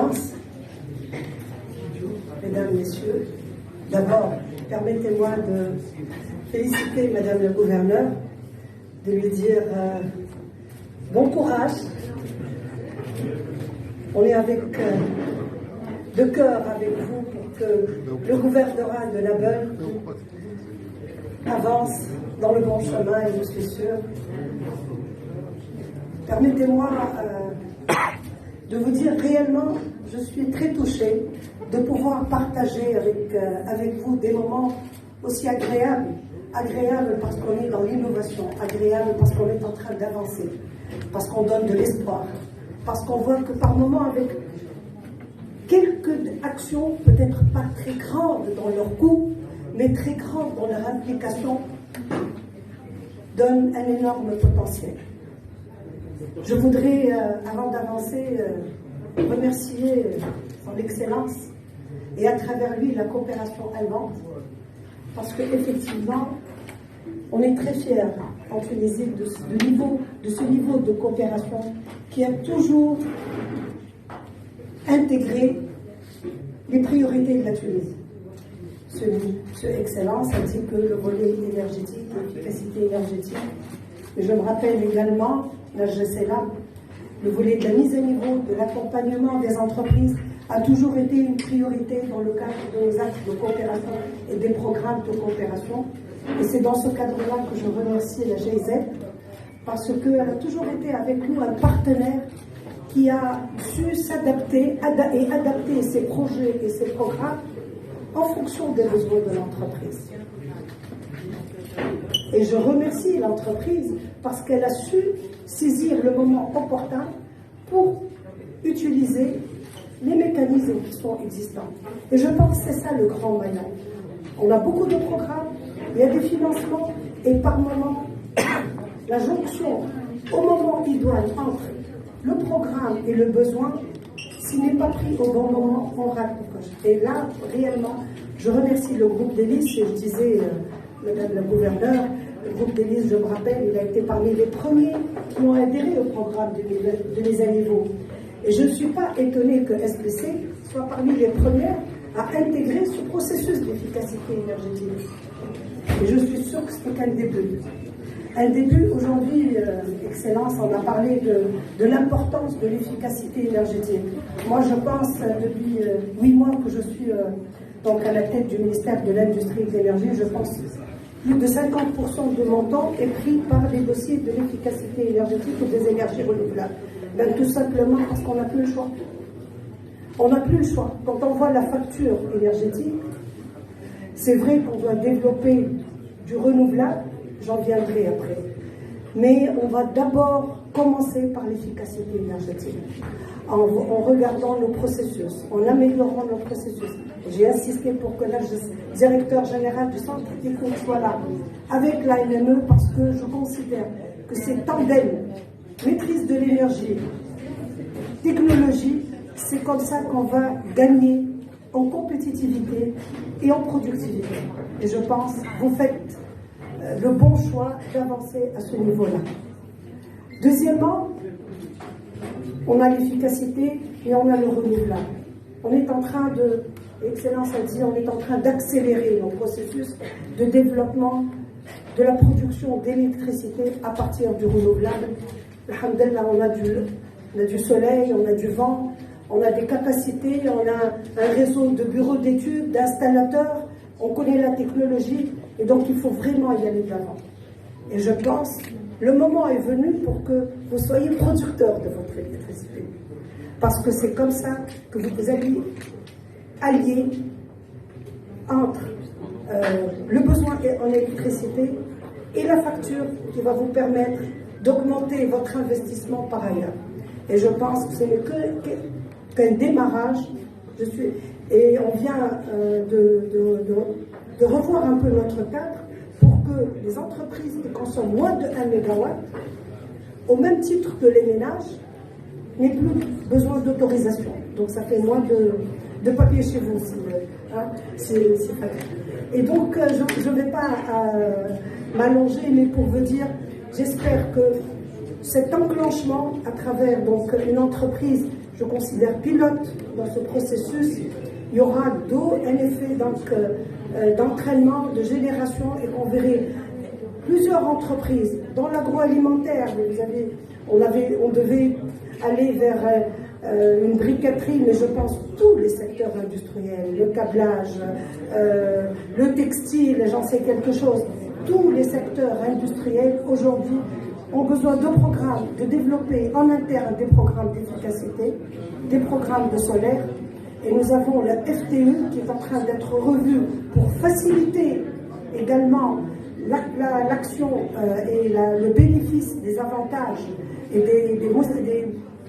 Excellences, Mesdames, Messieurs, d'abord, permettez-moi de féliciter Madame la gouverneure, de lui dire bon courage. On est de cœur avec vous pour que le gouvernorat de Nabeul avance dans le bon chemin, et je suis sûre. Permettez-moi de vous dire réellement, je suis très touchée de pouvoir partager avec vous des moments aussi agréables. Agréables parce qu'on est dans l'innovation, agréables parce qu'on est en train d'avancer, parce qu'on donne de l'espoir, parce qu'on voit que par moments, avec quelques actions, peut-être pas très grandes dans leur coût, mais très grandes dans leur implication, donnent un énorme potentiel. Je voudrais, avant d'avancer, remercier son Excellence et à travers lui la coopération allemande, parce qu'effectivement, on est très fiers en Tunisie de ce niveau de coopération qui a toujours intégré les priorités de la Tunisie. Ce Excellence ainsi que le volet énergétique, l'efficacité énergétique. Et je me rappelle également, là je sais là, le volet de la mise à niveau, de l'accompagnement des entreprises a toujours été une priorité dans le cadre de nos actes de coopération et des programmes de coopération. Et c'est dans ce cadre-là que je remercie la GIZ, parce qu'elle a toujours été avec nous un partenaire qui a su s'adapter et adapter ses projets et ses programmes en fonction des besoins de l'entreprise. Et je remercie l'entreprise parce qu'elle a su saisir le moment opportun pour utiliser les mécanismes qui sont existants. Et je pense que c'est ça le grand maillon. On a beaucoup de programmes, il y a des financements, et par moment, la jonction au moment idoine entre le programme et le besoin, s'il n'est pas pris au bon moment, on rate le coche. Et là, réellement, je remercie le groupe d'hélice, et je disais, Madame la gouverneure, le groupe d'hélice, je me rappelle, il a été parmi les premiers qui ont adhéré au programme de mise à niveau. Et je ne suis pas étonnée que SPC soit parmi les premières à intégrer ce processus d'efficacité énergétique. Et je suis sûre que ce n'est qu'un début. Un début, aujourd'hui, Excellence, on a parlé de l'importance de l'efficacité énergétique. Moi, je pense, depuis 8 mois que je suis donc à la tête du ministère de l'Industrie et de l'Énergie, je pense que plus de 50% de mon temps est pris par les dossiers de l'efficacité énergétique ou des énergies renouvelables. Ben, tout simplement parce qu'on n'a plus le choix. On n'a plus le choix. Quand on voit la facture énergétique, c'est vrai qu'on doit développer du renouvelable, j'en viendrai après. Mais on va d'abord commencer par l'efficacité énergétique, en regardant nos processus, en améliorant nos processus. J'ai insisté pour que le directeur général du centre technique soit là, avec l'ANME, parce que je considère que c'est tandem, maîtrise de l'énergie, technologie, c'est comme ça qu'on va gagner en compétitivité et en productivité. Et je pense que vous faites le bon choix d'avancer à ce niveau-là. Deuxièmement, on a l'efficacité et on a le renouvelable. On est en train Excellence a dit, on est en train d'accélérer nos processus de développement de la production d'électricité à partir du renouvelable. Alhamdulillah, on a du soleil, on a du vent, on a des capacités, on a un réseau de bureaux d'études, d'installateurs, on connaît la technologie, et donc il faut vraiment y aller de l'avant. Et je pense, le moment est venu pour que vous soyez producteurs de votre électricité. Parce que c'est comme ça que vous allez allier entre le besoin en électricité et la facture qui va vous permettre d'augmenter votre investissement par ailleurs. Et je pense que ce n'est qu'un démarrage. Et on vient de revoir un peu notre cadre pour que les entreprises qui consomment moins de 1 MW, au même titre que les ménages, n'aient plus besoin d'autorisation. Donc ça fait moins de papier chez vous. C'est facile. Et donc je ne vais pas m'allonger, mais pour vous dire, j'espère que cet enclenchement à travers donc une entreprise je considère pilote dans ce processus. Il y aura un effet d'entraînement, de génération, et qu'on verrait plusieurs entreprises dans l'agroalimentaire. On devait aller vers une briqueterie, mais je pense tous les secteurs industriels, le câblage, le textile, j'en sais quelque chose. Tous les secteurs industriels aujourd'hui ont besoin de programmes, de développer en interne des programmes d'efficacité, des programmes de solaire. Et nous avons le FTE qui est en train d'être revu pour faciliter également l'action et le bénéfice des avantages et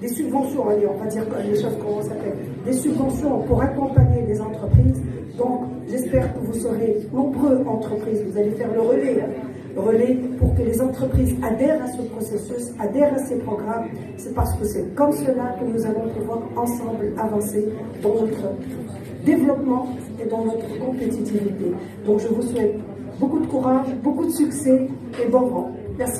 des subventions, allez, on va dire les choses comment ça s'appelle, des subventions pour accompagner les entreprises. Donc j'espère que vous serez nombreux entreprises, vous allez faire le relais pour que les entreprises adhèrent à ce processus, adhèrent à ces programmes. C'est parce que c'est comme cela que nous allons pouvoir ensemble avancer dans notre développement et dans notre compétitivité. Donc je vous souhaite beaucoup de courage, beaucoup de succès et bon vent. Merci.